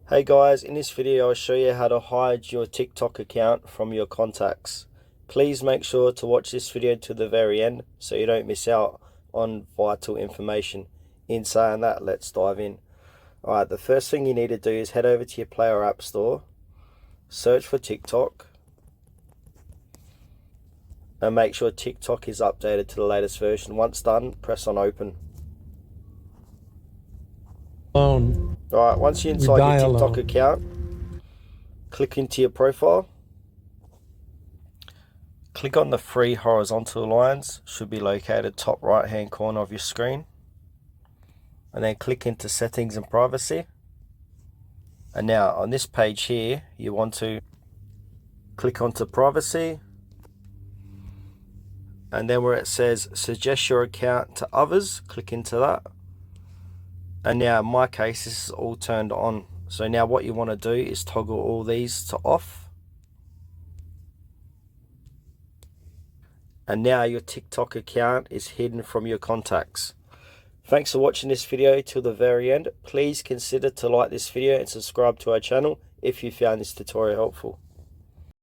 Hey guys, in this video I'll show you how to hide your TikTok account from your contacts. Please make sure to watch this video to the very end so you don't miss out on vital information. In saying that, let's dive in. Alright, the first thing you need to do is head over to your Play or App Store, search for TikTok, and make sure TikTok is updated to the latest version. Once done, press on open. Alright, once you're inside your TikTok account, click into your profile. Click on the three horizontal lines, should be located top right hand corner of your screen. And then click into settings and privacy. And now on this page here, you want to click onto privacy. And then where it says suggest your account to others, click into that. And now in my case, this is all turned on. So now what you want to do is toggle all these to off. And now your TikTok account is hidden from your contacts. Thanks for watching this video till the very end. Please consider to like this video and subscribe to our channel if you found this tutorial helpful.